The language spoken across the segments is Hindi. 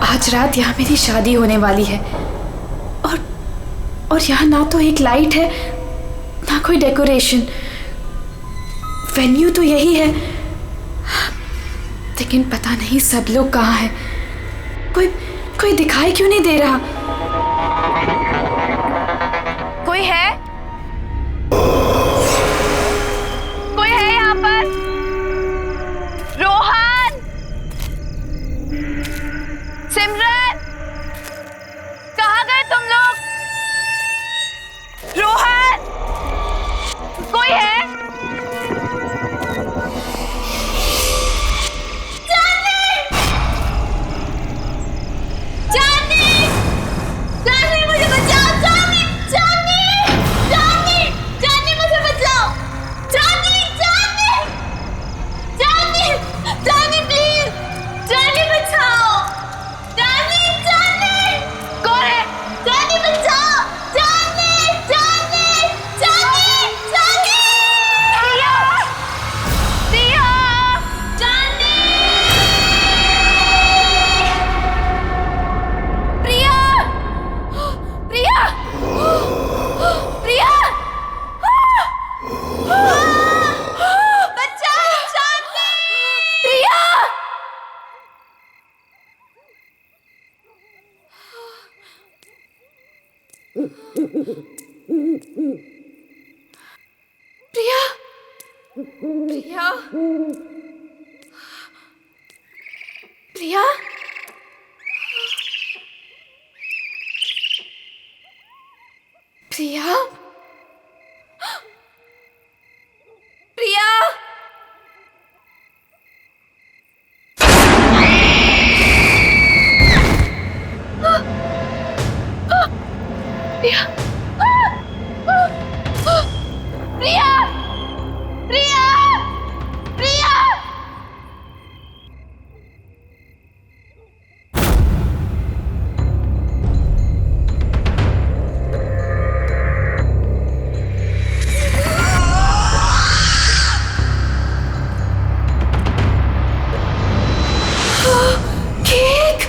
आज रात यहाँ मेरी शादी होने वाली है और यहाँ ना तो एक लाइट है ना कोई डेकोरेशन। वेन्यू तो यही है, लेकिन पता नहीं सब लोग कहाँ हैं। कोई दिखाई क्यों नहीं दे रहा? कोई है? कोई है यहाँ पर? रोहन, सिमरन, कहाँ गए तुम लोग? रोहन, कोई है? प्रिया, प्रिया, प्रिया, प्रिया, प्रिया, प्रिया, प्रिया, प्रिया, प्रिया, केक,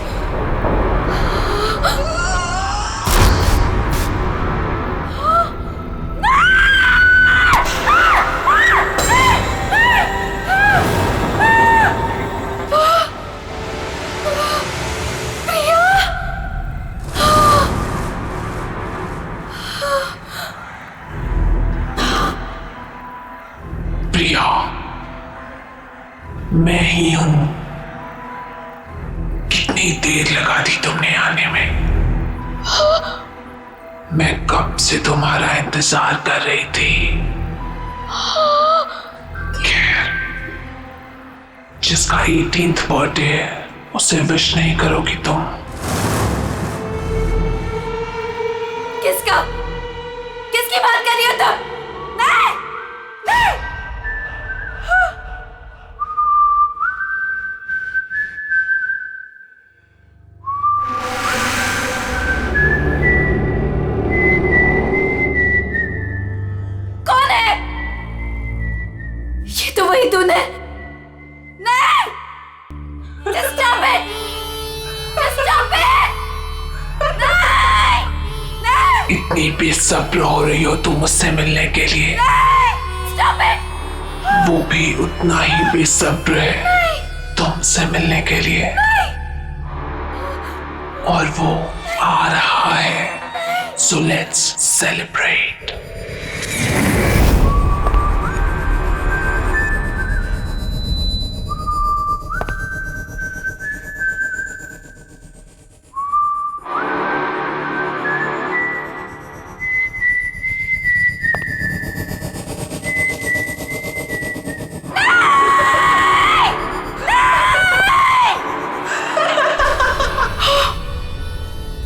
प्रिया, मैं ही हूं। कितनी देर लगा दी तुमने आने में? मैं कब से तुम्हारा इंतजार कर रही थी। खैर, जिसका 18th बर्थडे है उसे विश नहीं करोगी तुम? किसका? किसकी बात कर रही हो तुम? नहीं, नहीं। कौन है? ये तो वही तूने। नहीं! Just stop it! Just stop it! नहीं! नहीं! इतनी बेसब्र हो रही हो तुम मुझसे मिलने के लिए। नहीं! Stop it! वो भी उतना ही बेसब्र है तुमसे मिलने के लिए। और वो आ रहा है। So let's celebrate.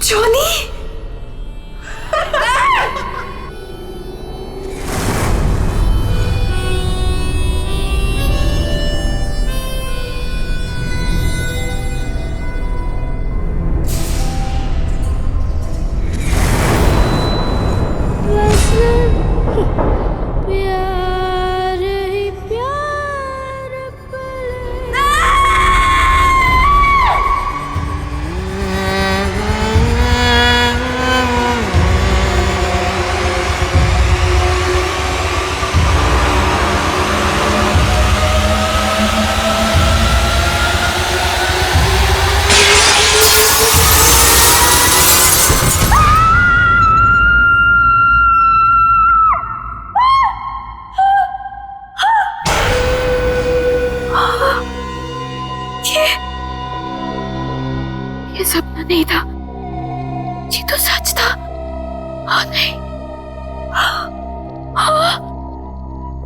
जोनी, ये सपना नहीं था, ये तो सच था। हाँ नहीं, हाँ,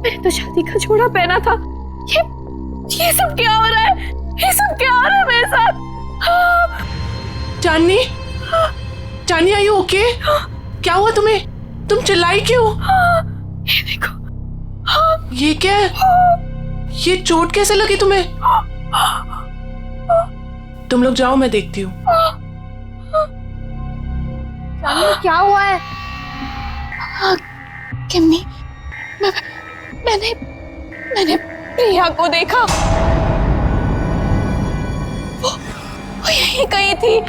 मैंने तो शादी का जोड़ा पहना था। ये सब क्या हो रहा है? ये सब क्या हो रहा है मेरे साथ? चांदनी, चांदनी आर यू ओके? क्या हुआ तुम्हें? तुम चिल्लाई क्यों? ये देखो, ये क्या है? ये चोट कैसे लगी तुम्हें? तुम लोग जाओ, मैं देखती हूँ। क्या हुआ है? किम्मी, मैंने प्रिया को देखा। वो यहीं कहीं थी।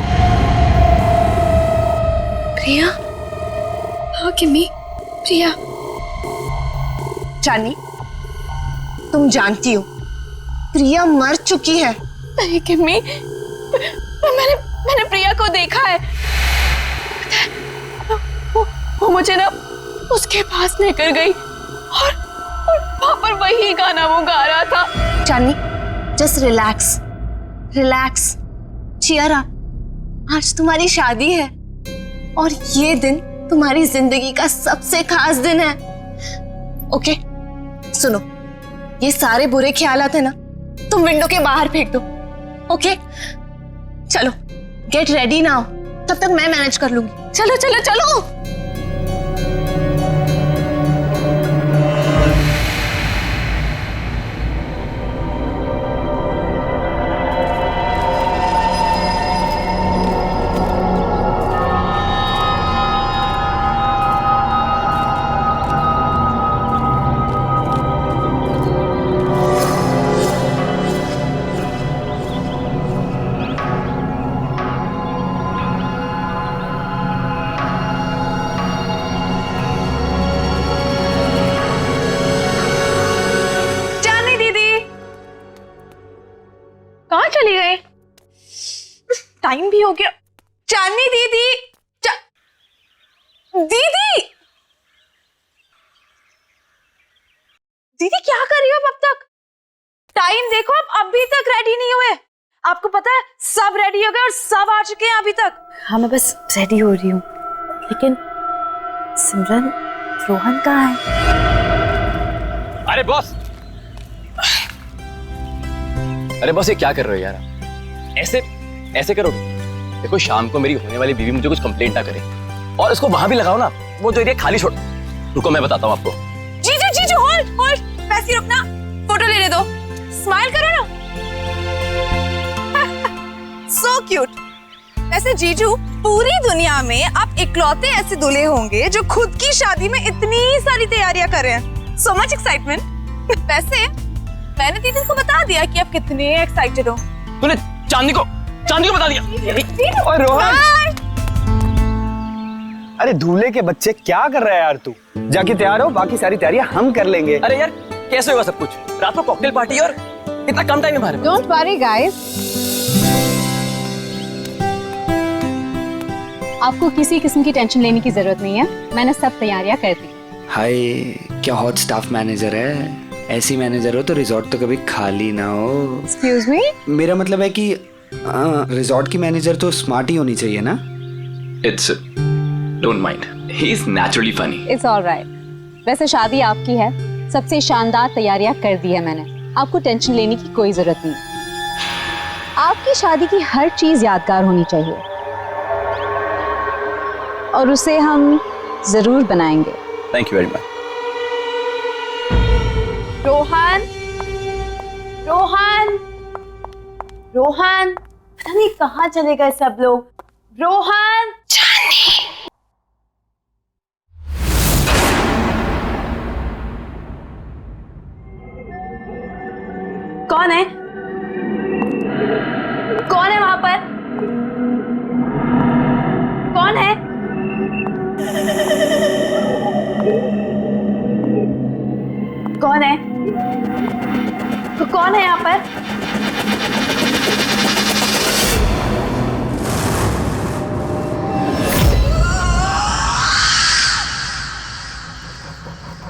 प्रिया? हाँ किम्मी, प्रिया। चांदनी, तुम जानती हो प्रिया मर चुकी है। नहीं किम्मी, मैंने प्रिया को देखा है। वो मुझे ना उसके पास लेकर गई और वहां पर वही गाना वो गा रहा था। Chandni, just relax, relax, cheer up. आज तुम्हारी शादी है और ये दिन तुम्हारी जिंदगी का सबसे खास दिन है। ओके, सुनो, ये सारे बुरे ख्यालात है ना, तुम विंडो के बाहर फेंक दो। ओके, चलो गेट रेडी नाउ, तब तक मैं मैनेज कर लूंगी। चलो चलो चलो। चली गई? टाइम भी हो गया। चांदनी दीदी, दीदी, दीदी क्या कर रही हो अब तक? टाइम देखो, आप अभी तक रेडी नहीं हुए। आपको पता है सब रेडी हो गए और सब आ चुके हैं अभी तक। हाँ, मैं बस रेडी हो रही हूँ, लेकिन सिमरन, रोहन कहाँ है? अरे बॉस, अरे बॉस, ये क्या कर रहे हो यार? ऐसे करोगे? देखो, शाम को मेरी होने वाली बीवी मुझे कुछ कंप्लेंट ना करे, और इसको वहां भी लगाओ ना, वो जो एरिया खाली छोड़। रुको, मैं बताता हूँ आपको। जीजू, होल्ड, वैसे रुकना, फोटो लेने दो, स्माइल करो ना। So cute. वैसे जीजू, पूरी दुनिया में आप इकलौते ऐसे दूल्हे होंगे जो खुद की शादी में इतनी सारी तैयारियां कर रहे हैं। So much excitement. वैसे मैंने दीदी को बता दिया कि आप कितने एक्साइटेड हो। तूने चांदनी को बता दिया? और रोहन, अरे दूल्हे के बच्चे, क्या कर रहा है यार तू? जाके तैयार हो, बाकी सारी तैयारियां हम कर लेंगे। अरे यार, कैसे होगा सब कुछ? रात को कॉकटेल पार्टी और इतना कम टाइम है हमारे पास। डोंट वरी गाइस, आपको किसी किस्म की टेंशन लेने की जरूरत नहीं है, मैंने सब तैयारियां कर दी। हाय, क्या हॉट स्टाफ मैनेजर है? ऐसी मैनेजर हो तो रिजॉर्ट तो कभी खाली ना हो। एक्सक्यूज मी, मेरा मतलब है कि रिजॉर्ट की मैनेजर तो स्मार्ट ही होनी चाहिए ना? It's don't mind, he is naturally funny. It's alright. वैसे शादी आपकी है, सबसे शानदार तैयारियां कर दी है मैंने, आपको टेंशन लेने की कोई जरूरत नहीं। आपकी शादी की हर चीज यादगार होनी चाहिए और उसे हम जरूर बनाएंगे। Thank you very much. Rohan, पता नहीं कहाँ चले गए सब लोग। रोहन, कौन है? कौन है वहां पर? कौन है? कौन है? तो कौन है यहाँ पर?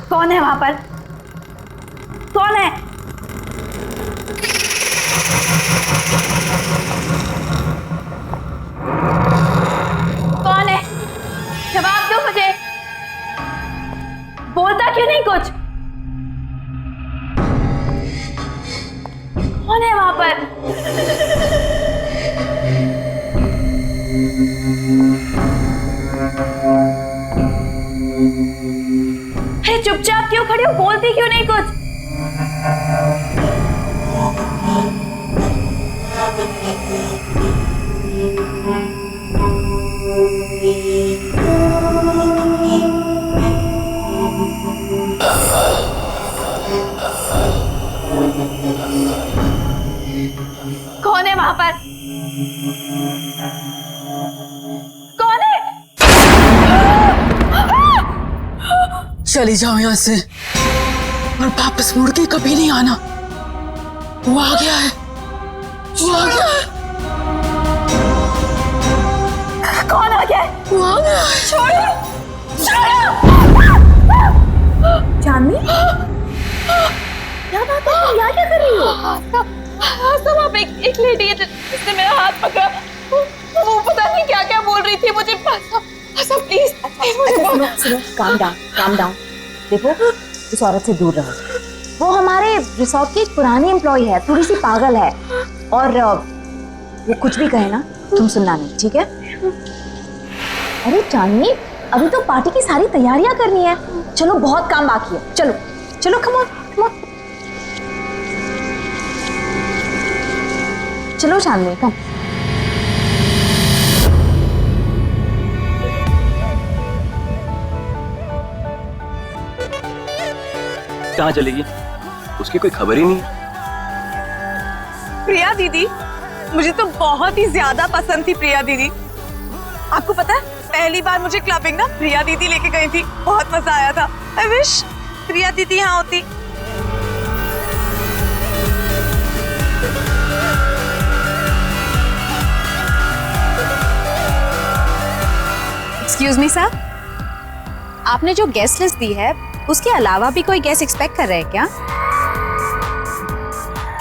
कौन है वहां पर? कौन है? बोलती क्यों नहीं कुछ? कौन है वहां पर? कौन है? चली जाओ यहाँ से और वापस मुड़ के कभी नहीं आना। वो आ गया है, वो आ गया है, कौन आ गया है? वो आ गया है। छोड़ो! चांदनी, क्या बात है? तुम यहाँ क्या कर रही हो? वहाँ पे एक लेडी है जिसने मेरा हाथ पकड़ा। वो पता नहीं क्या क्या बोल रही थी मुझे। प्लीज सुनो, काम डाउन। देखो, इस औरत से दूर रहो। वो हमारे रिसोर्ट की एक पुरानी एम्प्लॉय है, थोड़ी सी पागल है, और वो कुछ भी कहे ना तुम सुनना नहीं, ठीक है? अरे चांदनी, अभी तो पार्टी की सारी तैयारियां करनी है। चलो, बहुत काम बाकी है। चलो चलो, कम ऑन। चलो चांदनी, कम। कहाँ चलेगी? उसकी कोई खबर ही नहीं। प्रिया दीदी, मुझे तो बहुत ही ज्यादा पसंद थी प्रिया दीदी। आपको पता है, पहली बार मुझे क्लबिंग ना प्रिया दीदी लेके गई थी, बहुत मजा आया था। आई विश प्रिया दीदी यहाँ होती। एक्सक्यूज मी सर, आपने जो गेस्ट लिस्ट दी है उसके अलावा भी कोई गेस्ट एक्सपेक्ट कर रहे हैं क्या?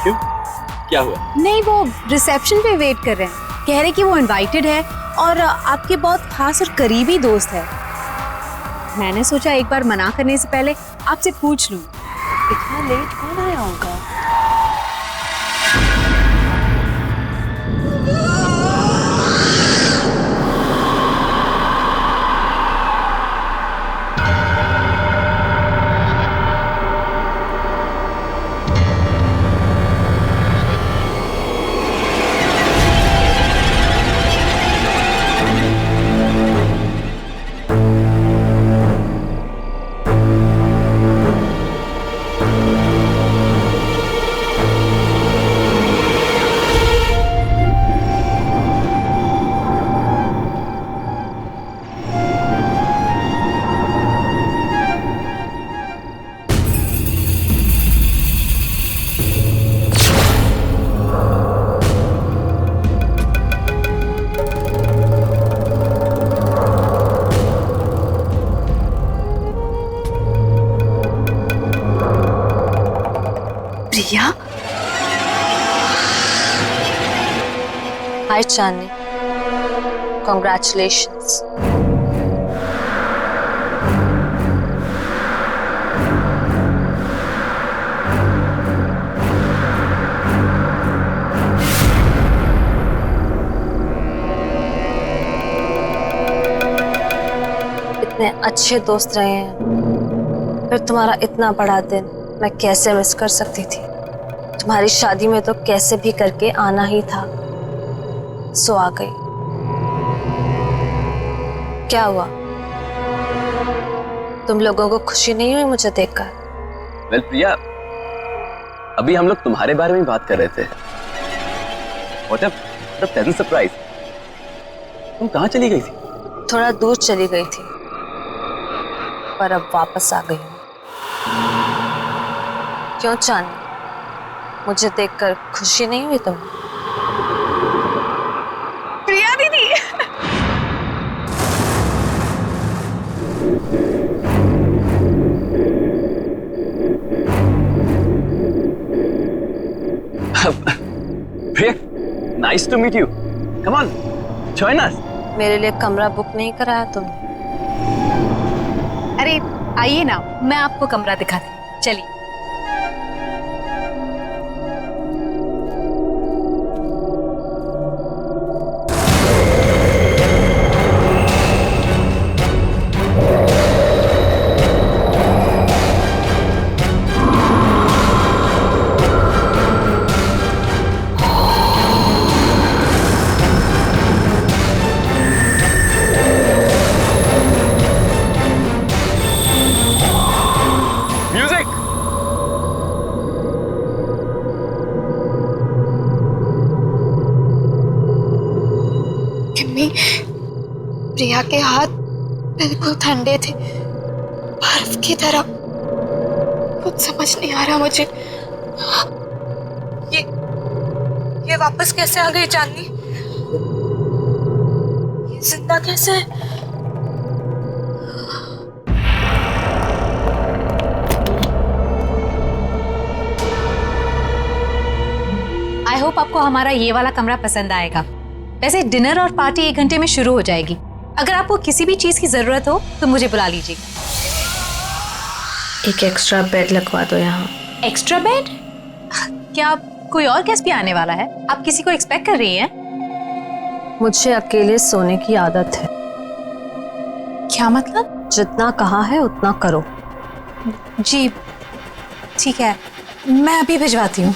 क्यों? क्या हुआ? नहीं, वो रिसेप्शन पे वेट कर रहे हैं। कह रहे कि वो इनवाइटेड है और आपके बहुत खास और करीबी दोस्त है। मैंने सोचा एक बार मना करने से पहले आपसे पूछ लूं। इतना लेट कौन आया होगा? प्रिया, हाय चांदनी, कॉन्ग्रेचुलेशंस। इतने अच्छे दोस्त रहे हैं, फिर तुम्हारा इतना बड़ा दिन मैं कैसे मिस कर सकती थी? तुम्हारी शादी में तो कैसे भी करके आना ही था, सो आ गई। क्या हुआ? तुम लोगों को खुशी नहीं हुई मुझे देखकर? वेल प्रिया, अभी हम लोग तुम्हारे बारे में बात कर रहे थे। What a pleasant surprise। तुम कहाँ चली गई थी? थोड़ा दूर चली गई थी, पर अब वापस आ गई हूँ। क्यों चांदनी, मुझे देखकर खुशी नहीं हुई तुम्हें? प्रिया दीदी, Priya, nice to meet you. Come on, join us. मेरे लिए कमरा बुक नहीं कराया तुमने? अरे आइए ना, मैं आपको कमरा दिखाती हूँ, चलिए। किम्मी, प्रिया के हाथ बिल्कुल ठंडे थे, बर्फ की तरह। कुछ समझ नहीं आ रहा मुझे। ये वापस कैसे आ गई चांदनी? ये जिंदा कैसे है? आई होप आपको हमारा ये वाला कमरा पसंद आएगा। वैसे डिनर और पार्टी 1 घंटे में शुरू हो जाएगी। अगर आपको किसी भी चीज की जरूरत हो तो मुझे बुला लीजिएगा। एक एक्स्ट्रा बेड लगवा दो यहाँ। Extra bed? क्या कोई और गेस्ट भी आने वाला है? आप किसी को एक्सपेक्ट कर रही हैं? मुझे अकेले सोने की आदत है। क्या मतलब? जितना कहा है उतना करो। जी ठीक है, मैं अभी भिजवाती हूँ।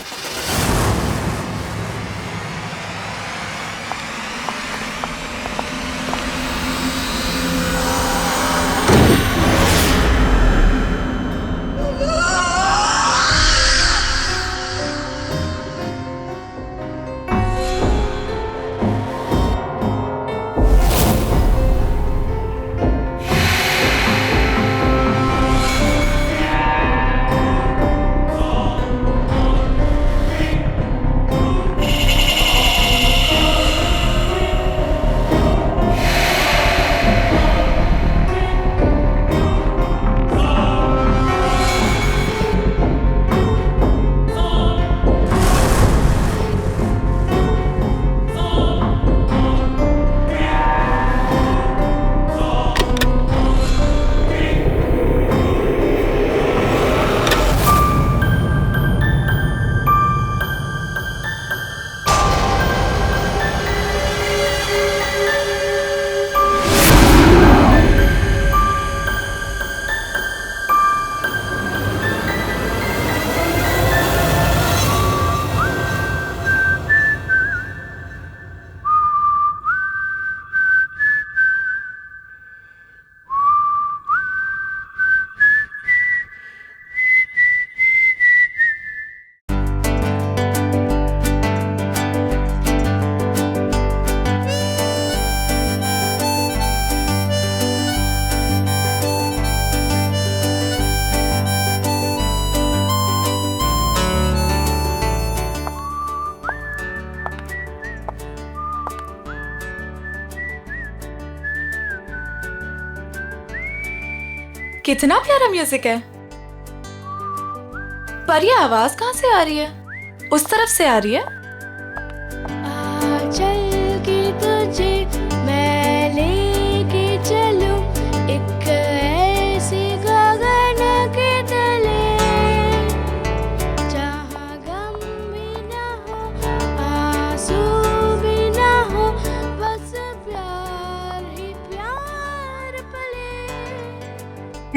कितना प्यारा म्यूजिक है। पर ये आवाज कहाँ से आ रही है? उस तरफ से आ रही है। चल के तुझे मैं लेके चलूं एक ऐसी गगन के तले जहाँ गम भी ना हो आंसू भी ना हो बस प्यार ही प्यार पले।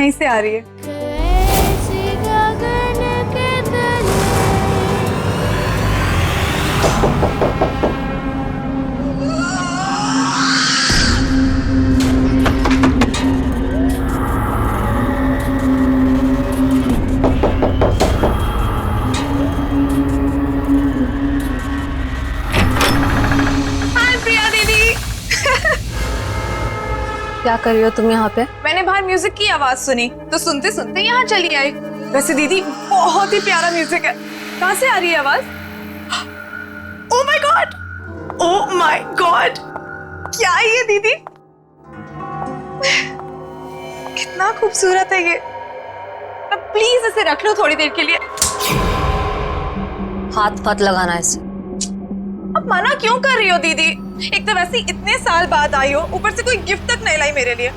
यहीं से आ रही है। ऐसी गगन के तले। हाय प्रिया दीदी। क्या कर रही हो तुम यहाँ पे? मैंने बाहर म्यूजिक की आवाज सुनी तो सुनते सुनते यहाँ चली आई। वैसे दीदी बहुत ही प्यारा म्यूजिक है। कहाँ से आ रही है आवाज? Oh my God, oh my God, क्या है ये दीदी? कितना खूबसूरत है ये। अब प्लीज इसे रख लो थोड़ी देर के लिए। हाथ मत लगाना ऐसे। अब मना क्यों कर रही हो दीदी? एक तो वैसे ही इतने साल बाद आई हो, ऊपर से कोई गिफ्ट तक नहीं लाई मेरे लिए।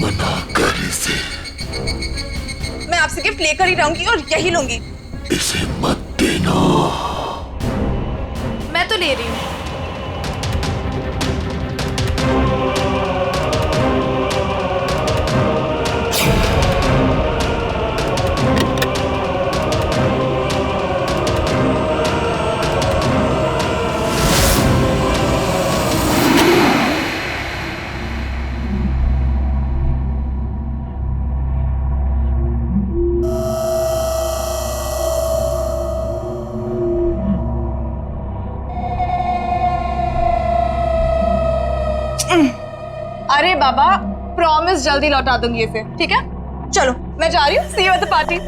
मना कर इसे, मैं आपसे गिफ्ट लेकर ही रहूंगी और यही लूंगी। इसे मत देना। मैं तो ले रही हूँ। अरे बाबा, प्रॉमिस जल्दी लौटा दूंगी इसे, ठीक है? चलो मैं जा रही हूँ, सी यू एट द पार्टी।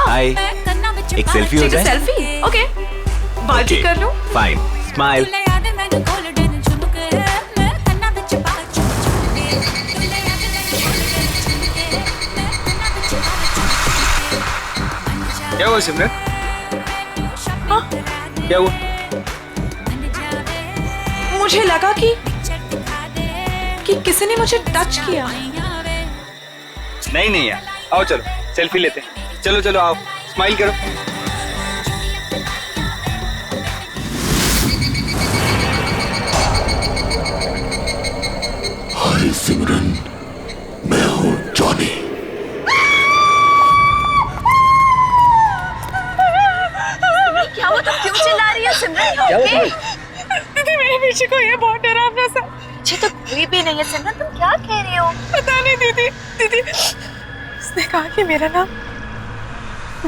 हाय, एक सेल्फी हो जाए? सेल्फी? ओके, बाजी कर लूं? Fine, smile. क्या हुआ सिमरन? क्या हुआ? मुझे लगा कि किसी ने मुझे टच किया। नहीं यार, आओ चलो सेल्फी लेते हैं। चलो चलो आओ, स्माइल करो। हाय सिमरन, मैं हूँ जॉनी। क्या हुआ, तुम क्यों चिल्ला रही हो सिमरन? ओके दीदी, मेरे पीछे कोई है, बहुत डरावना सा। मुझे तो कोई भी नहीं है सिमरन, तुम क्या कह रही हो? पता नहीं दीदी, उसने कहा कि मेरा नाम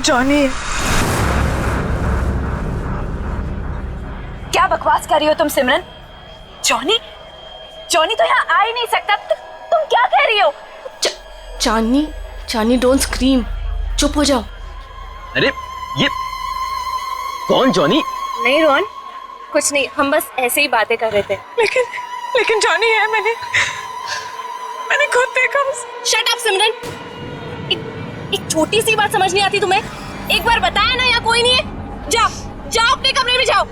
जॉनी है। क्या बकवास कर रही हो तुम सिमरन? जॉनी तो यहाँ आ ही नहीं सकता। तुम क्या कह रही हो? चानी डोंट स्क्रीम, चुप हो जाओ। अरे ये कौन जॉनी? नहीं रोहन, कुछ नहीं, हम बस ऐसे ही बातें कर रहे थे। लेकिन जॉनी है, मैंने खुद देखा। शट अप सिमरन, एक छोटी सी बात समझ नहीं आती तुम्हें? एक बार बताया ना यहाँ कोई नहीं है। जाओ अपने कमरे में जाओ।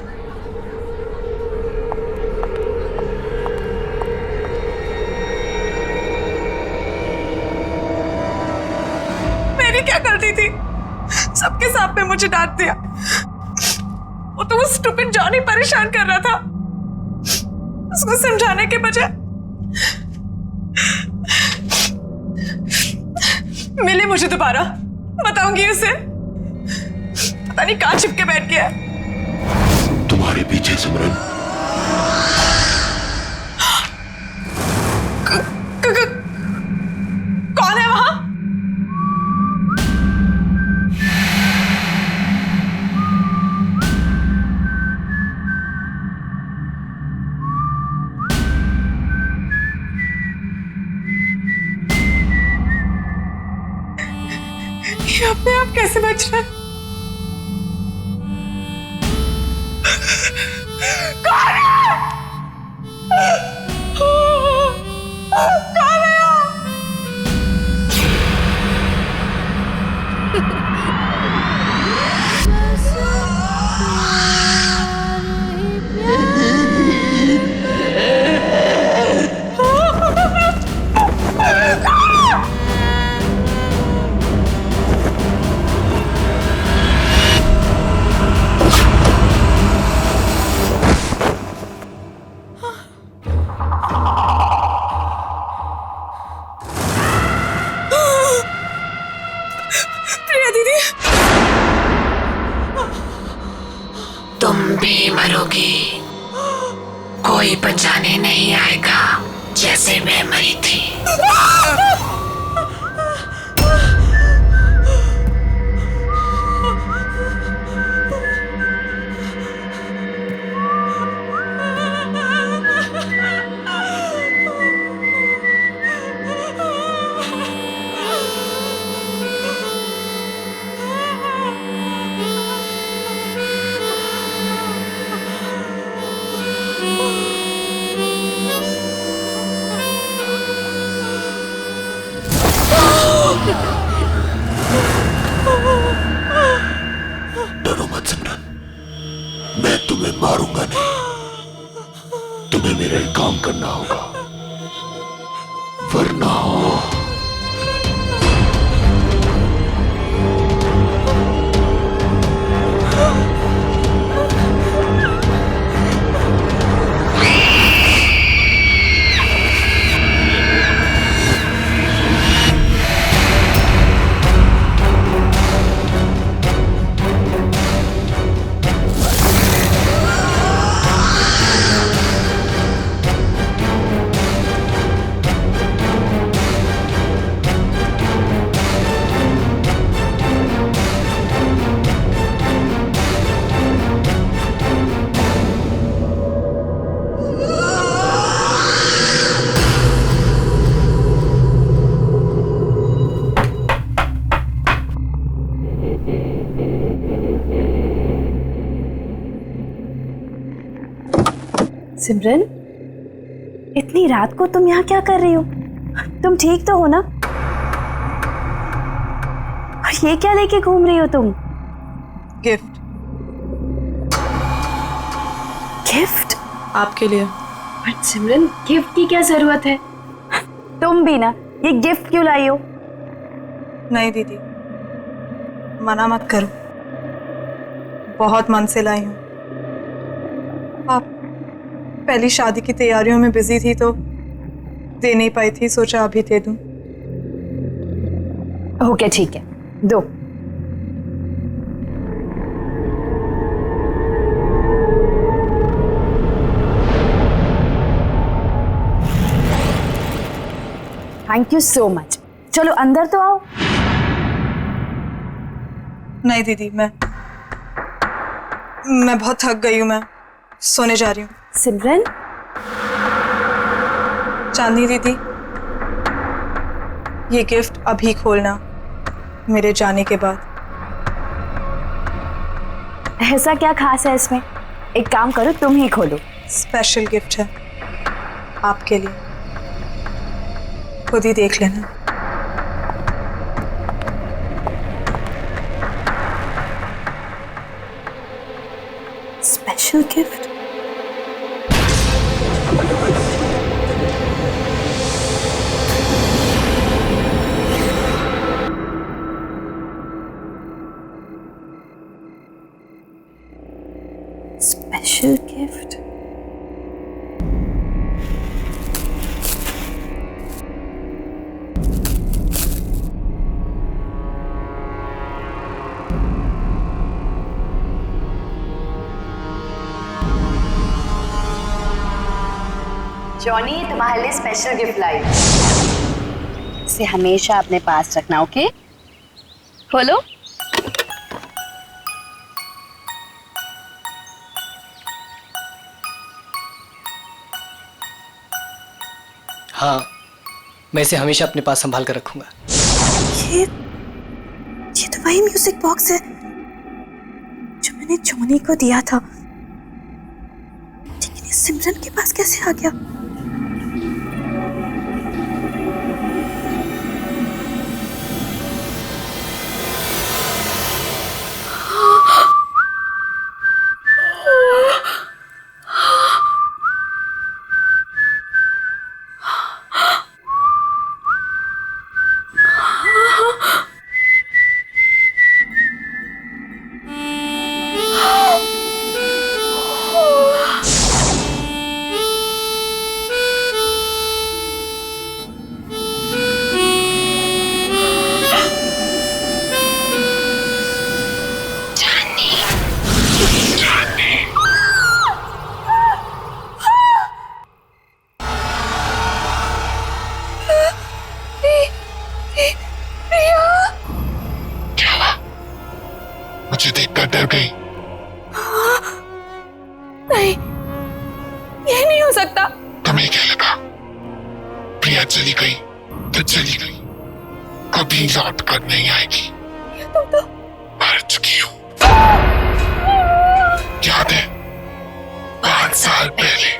मेरी क्या गलती थी? सबके सामने मुझे डांट दिया। वो तो वो स्टूपिड जॉनी परेशान कर रहा था। उसको समझाने के बजाय मिले मुझे दोबारा, बताऊंगी उसे। पता नहीं कहाँ छिपके बैठ गया। तुम्हारे पीछे सिमरन। कौन है वहां? ये अपने आप कैसे बच रहा है? कौन है? कौन है? प्रिया दीदी, तुम भी मरोगी, कोई बचाने नहीं आएगा, जैसे मैं मरी थी। डरो मत सिमरन, मैं तुम्हें मारूंगा नहीं। तुम्हें मेरा एक काम करना होगा, वरना सिमरन, इतनी रात को तुम यहाँ क्या कर रही हो? तुम ठीक तो हो ना? और ये क्या लेके घूम रही हो तुम? गिफ्ट। गिफ्ट? आपके लिए। बट सिमरन, गिफ्ट की क्या जरूरत है? तुम भी ना, ये गिफ्ट क्यों लाई हो? नहीं दीदी, मना मत करो, बहुत मन से लाई हूँ। आप पहली शादी की तैयारियों में बिजी थी तो दे नहीं पाई थी, सोचा अभी दे दूं। ओके ठीक है, दो। Thank you so much. चलो अंदर तो आओ। नहीं दीदी, मैं बहुत थक गई हूँ, मैं सोने जा रही हूँ। सिमरन, चांदनी दीदी, ये गिफ्ट अभी खोलना, मेरे जाने के बाद। ऐसा क्या खास है इसमें? एक काम करो, तुम ही खोलो। स्पेशल गिफ्ट है आपके लिए, खुद ही देख लेना। Special gift? Special gift? Johnny, तुम्हारे लिए स्पेशल गिफ्ट लाई। इसे हमेशा अपने पास रखना, ओके? खोलो। हाँ, मैं इसे हमेशा अपने पास संभाल कर रखूंगा। ये तो वही म्यूजिक बॉक्स है जो मैंने जॉनी को दिया था, लेकिन ये सिमरन के पास कैसे आ गया? मुझे देखकर डर गई। नहीं, ये नहीं हो सकता। तुम्हें क्या लगा प्रिया चली गई तो चली गई, कभी लौट कर नहीं आएगी। तुम तो मर चुकी हो। याद है 5 साल पहले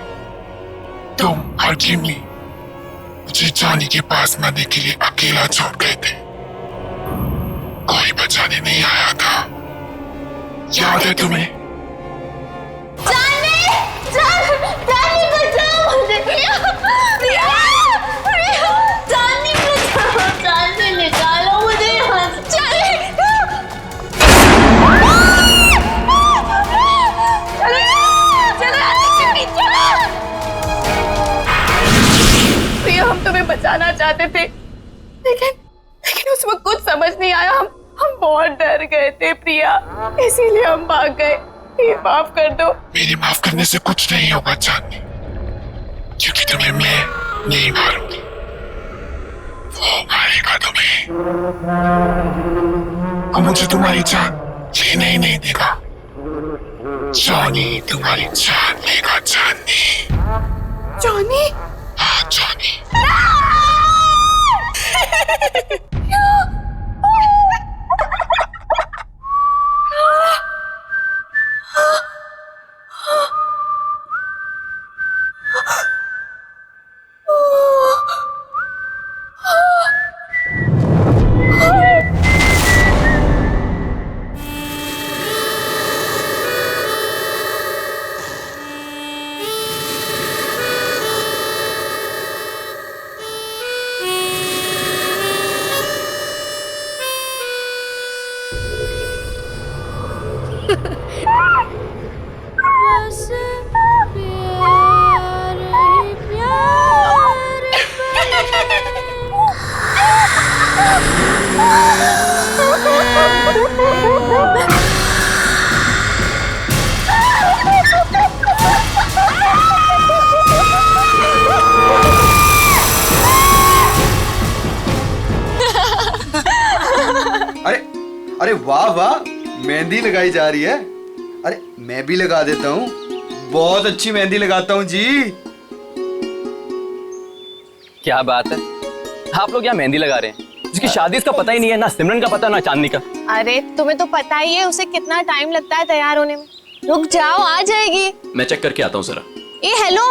तुम और जिमी मुझे जॉनी के पास मरने के लिए अकेला छोड़ गए थे, कोई बचाने नहीं आया था। याद है तुम्हें? जानी बचाओ मुझे। जानी बचाओ, जानी निकालो मुझे यहाँ से। प्रिया, हम तुम्हें बचाना चाहते थे, लेकिन उस वक्त कुछ समझ नहीं आया। हम बहुत डर गए थे प्रिया, इसीलिए हम भाग गए। ये माफ कर दो। मेरे माफ करने से कुछ नहीं होगा चांदनी, क्योंकि तुम्हें मैं नहीं मारूंगी, वो मारेगा तुम्हें। और मुझे तुम्हारी जान लेने ही नहीं देगा। जॉनी तुम्हारी जान लेगा चांदनी। जॉनी? हाँ जॉनी। अरे वाह वाह, मेहंदी लगाई जा रही है। अरे मैं भी लगा देता हूँ, बहुत अच्छी मेहंदी लगाता हूँ जी। क्या बात है, आप लोग यहाँ मेहंदी लगा रहे हैं? जिसकी शादी इसका पता ही नहीं है, ना सिमरन का पता ना चांदनी का। अरे तुम्हें तो पता ही है उसे कितना टाइम लगता है तैयार होने में। रुक जाओ, आ जाएगी। मैं चेक करके आता हूँ जरा। ए हेलो,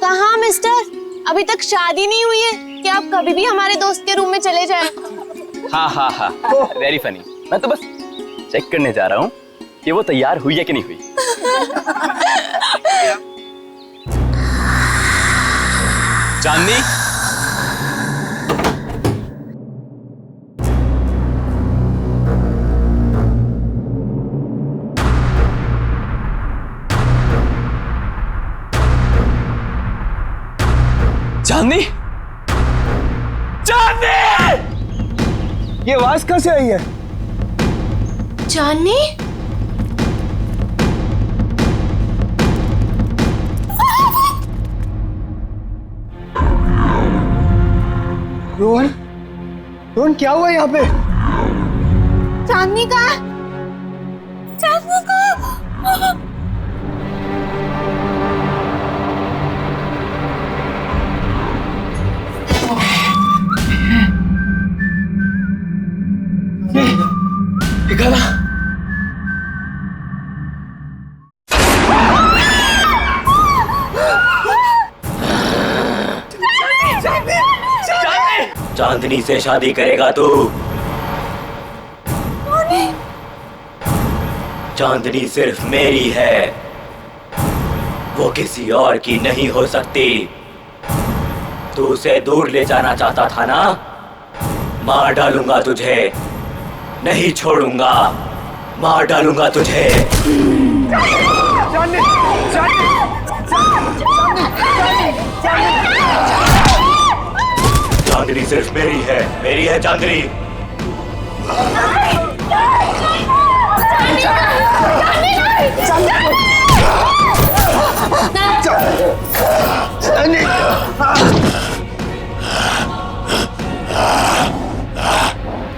कहाँ मिस्टर? अभी तक शादी नहीं हुई है कि आप कभी भी हमारे दोस्त के रूम में चले जाएं? हाँ हाँ हाँ, वेरी फनी। मैं तो बस चेक करने जा रहा हूँ कि वो तैयार हुई है कि नहीं हुई। चांदनी, चांदनी, चांदनी! ये आवाज कहाँ से आई है? चांदनी? रोहन, रोहन क्या हुआ यहाँ पे? चांदनी का? चांदनी का? गला। चांदनी से शादी करेगा तू? चांदनी सिर्फ मेरी है, वो किसी और की नहीं हो सकती। तू उसे दूर ले जाना चाहता था ना? मार डालूंगा तुझे, नहीं छोड़ूंगा, मार डालूंगा तुझे। चांदनी सिर्फ मेरी है चांदनी।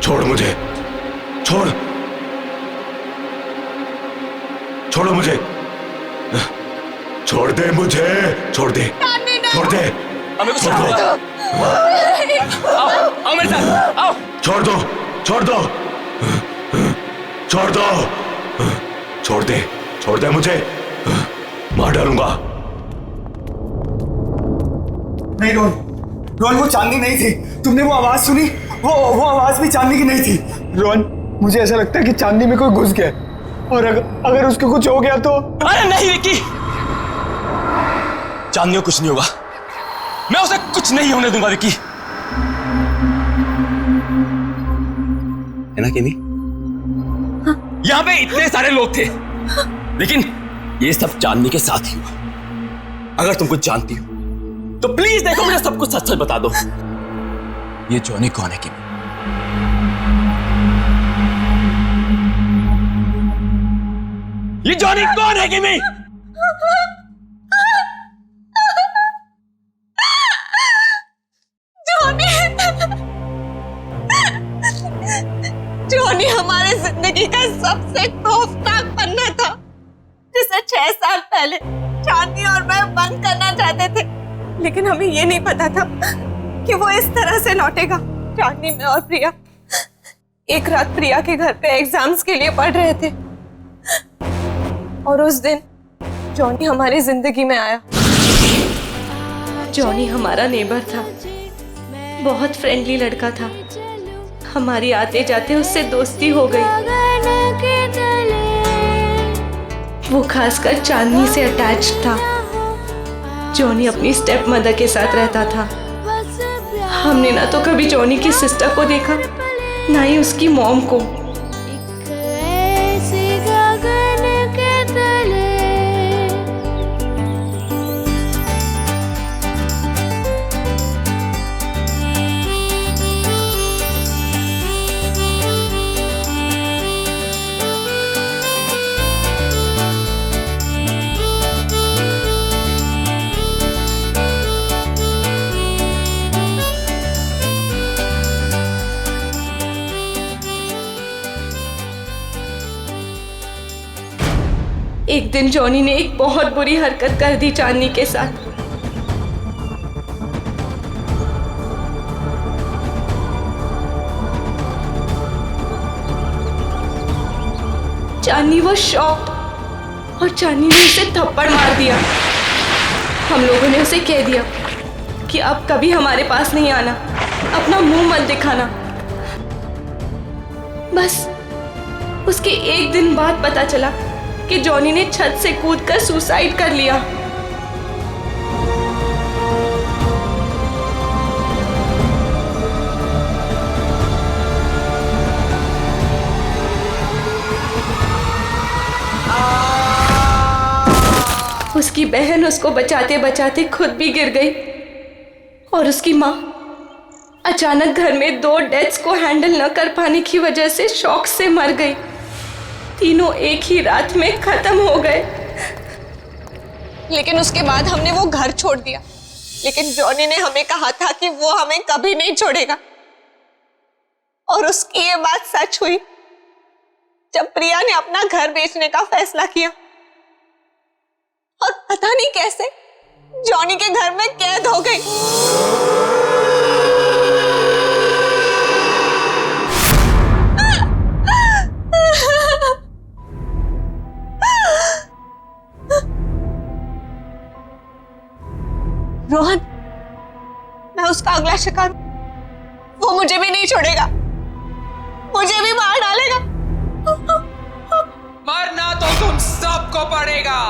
छोड़ मुझे, छोड़, छोड़ो मुझे, छोड़ दे मुझे, छोड़ दे, छोड़ दे, छोड़ दो, आओ मेरे साथ, आओ। छोड़ दो, छोड़ दो, छोड़ दो, छोड़ दे मुझे, मार डालूंगा। नहीं रोहन, रोहन वो चांदनी नहीं थी। तुमने वो आवाज सुनी? वो आवाज भी चांदनी की नहीं थी। रोहन, मुझे ऐसा लगता है कि चांदनी में कोई घुस गया, और अगर उसको कुछ हो गया तो। अरे नहीं विक्की, चांदनी को कुछ नहीं होगा, मैं उसे कुछ नहीं होने दूंगा विक्की। है ना किमी? हाँ। यहाँ पे इतने सारे लोग थे, लेकिन ये सब चांदनी के साथ ही हुआ। अगर तुम कुछ जानती हो तो प्लीज देखो, मुझे सब कुछ सच सच बता दो। ये जॉनी कौन है किमी? ये जॉनी कौन है किमी? जॉनी हमारे जिंदगी का सबसे खौफनाक पन्ना था, जिसे 6 साल पहले चांदनी और मैं बंद करना चाहते थे, लेकिन हमें ये नहीं पता था कि वो इस तरह से लौटेगा। चांदनी, मैं और प्रिया एक रात प्रिया के घर पे एग्जाम्स के लिए पढ़ रहे थे, और उस दिन जॉनी हमारी जिंदगी में आया। जॉनी हमारा नेबर था, बहुत फ्रेंडली लड़का था। हमारी आते जाते उससे दोस्ती हो गई। वो खासकर चांदनी से अटैच था। जॉनी अपनी स्टेप मदर के साथ रहता था। हमने ना तो कभी जॉनी की सिस्टर को देखा, ना ही उसकी मॉम को। एक दिन जॉनी ने एक बहुत बुरी हरकत कर दी चांदनी के साथ। चांदनी वो शॉक्ड और चांदनी ने उसे थप्पड़ मार दिया। हम लोगों ने उसे कह दिया कि अब कभी हमारे पास नहीं आना, अपना मुंह मत दिखाना। बस उसके एक दिन बाद पता चला कि जॉनी ने छत से कूदकर सुसाइड कर लिया। उसकी बहन उसको बचाते बचाते खुद भी गिर गई और उसकी माँ अचानक घर में 2 डेथ्स को हैंडल न कर पाने की वजह से शॉक से मर गई। तीनों एक ही रात में खत्म हो गए। लेकिन उसके बाद हमने वो घर छोड़ दिया, लेकिन जॉनी ने हमें कहा था कि वो हमें कभी नहीं छोड़ेगा। और उसकी ये बात सच हुई जब प्रिया ने अपना घर बेचने का फैसला किया और पता नहीं कैसे जॉनी के घर में कैद हो गई। रोहन, मैं उसका अगला शिकार, वो मुझे भी नहीं छोड़ेगा, मुझे भी मार डालेगा। मरना तो तुम सबको पड़ेगा।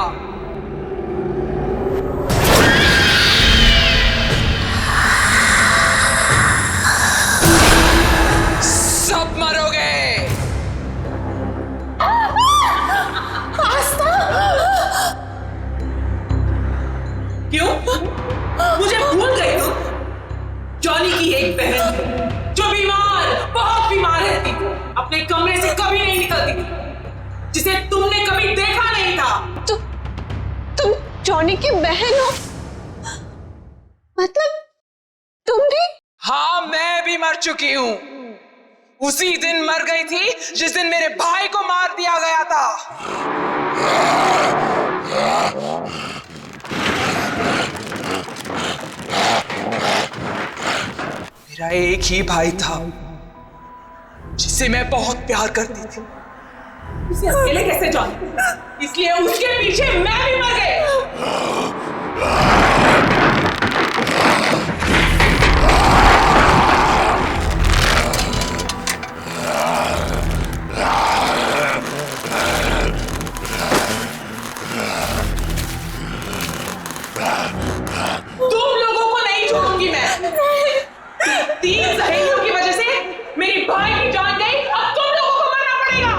सब मरोगे। क्यों? मुझे भूल गई तुम? जॉनी की एक बहन थी जो बीमार, बहुत बीमार रहती थी, अपने कमरे से कभी नहीं निकलती थी, जिसे तुमने कभी देखा नहीं था। तुम जॉनी की बहन हो? मतलब तुम भी? हाँ, मैं भी मर चुकी हूं। उसी दिन मर गई थी जिस दिन मेरे भाई को मार दिया गया था। मेरा एक ही भाई था जिसे मैं बहुत प्यार करती थी। उसे अकेले कैसे जाऊं? इसलिए उसके पीछे मैं भी मर गई। तुम लोगों को नहीं छोड़ूंगी मैं। 3 सहेलियों की वजह से मेरी भाई की जान गई, अब तुम लोगों को मरना पड़ेगा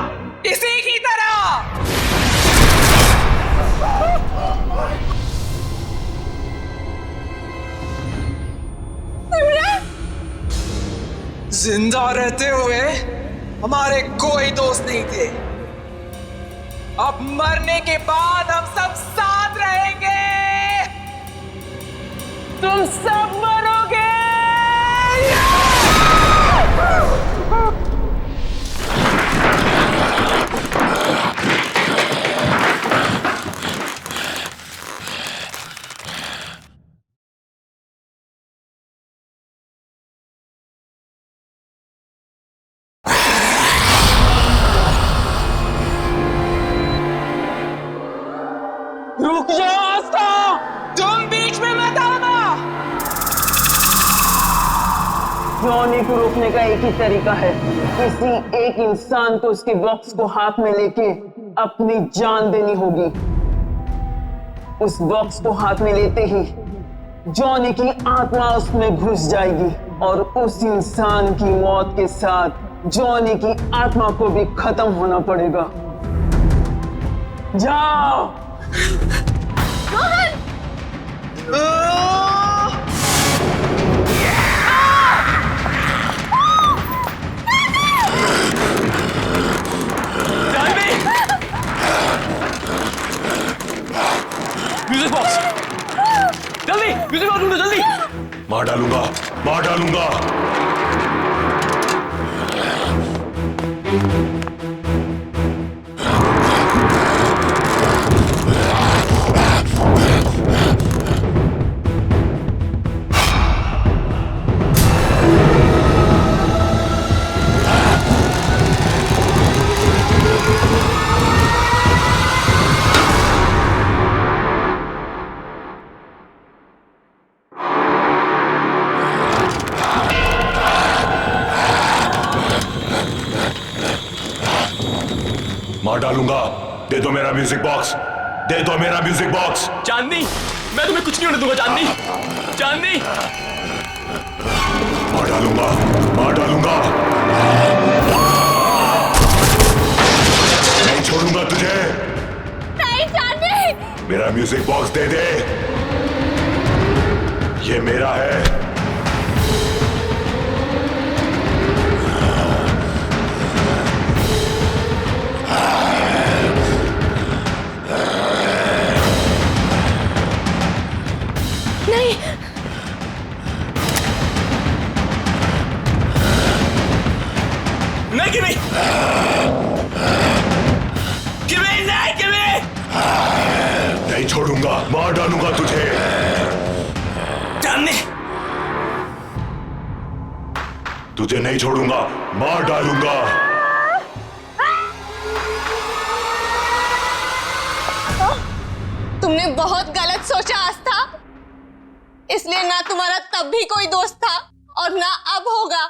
इसी की तरह। जिंदा रहते हुए हमारे कोई दोस्त नहीं थे। अब मरने के बाद हम सब साथ रहेंगे। तुम सब मरोगे। रुक जाओ आस्था, तुम बीच में मत आना। जॉनी को रोकने का एक ही तरीका है, किसी एक इंसान को उसके बॉक्स को हाथ में लेके अपनी जान देनी होगी। उस बॉक्स को हाथ में लेते ही जॉनी की आत्मा उसमें घुस जाएगी और उस इंसान की मौत के साथ जॉनी की आत्मा को भी खत्म होना पड़ेगा। जाओ। म्यूजिक बॉक्स, जल्दी म्यूजिक बॉक्स ढूंढो जल्दी। मार डालूंगा, मार डालूंगा। मार डालूंगा। दे दो मेरा म्यूजिक बॉक्स, दे दो मेरा म्यूजिक बॉक्स। चांदनी, मैं तुम्हें कुछ नहीं होने दूंगा चांदनी। चांदनी, मार डालूंगा, मार डालूंगा। नहीं छोड़ूंगा तुझे। नहीं चांदनी। मेरा म्यूजिक बॉक्स दे दे, ये मेरा है। नहीं, नहीं किमी, किमी नहीं, किमी नहीं छोड़ूंगा, मार डालूंगा तुझे। चांदनी, तुझे नहीं छोड़ूंगा, मार डालूंगा। तुमने बहुत गलत सोचा आस्था, इसलिए ना तुम्हारा तब भी कोई दोस्त था और ना अब होगा।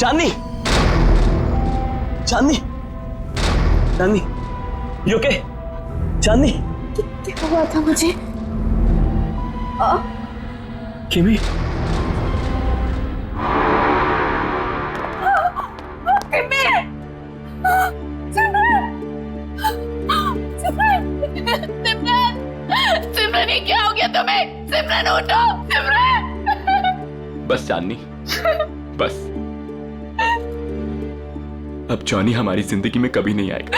चांदनी, चांदनी, चांदनी, यू ओके? चांदनी, क्या हुआ था मुझे? किमी, सिमरन, ये क्या हो गया तुम्हें? सिमरन उठो, सिमरन। बस चांदनी, बस। अब जॉनी हमारी जिंदगी में कभी नहीं आएगा,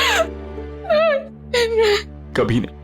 कभी नहीं।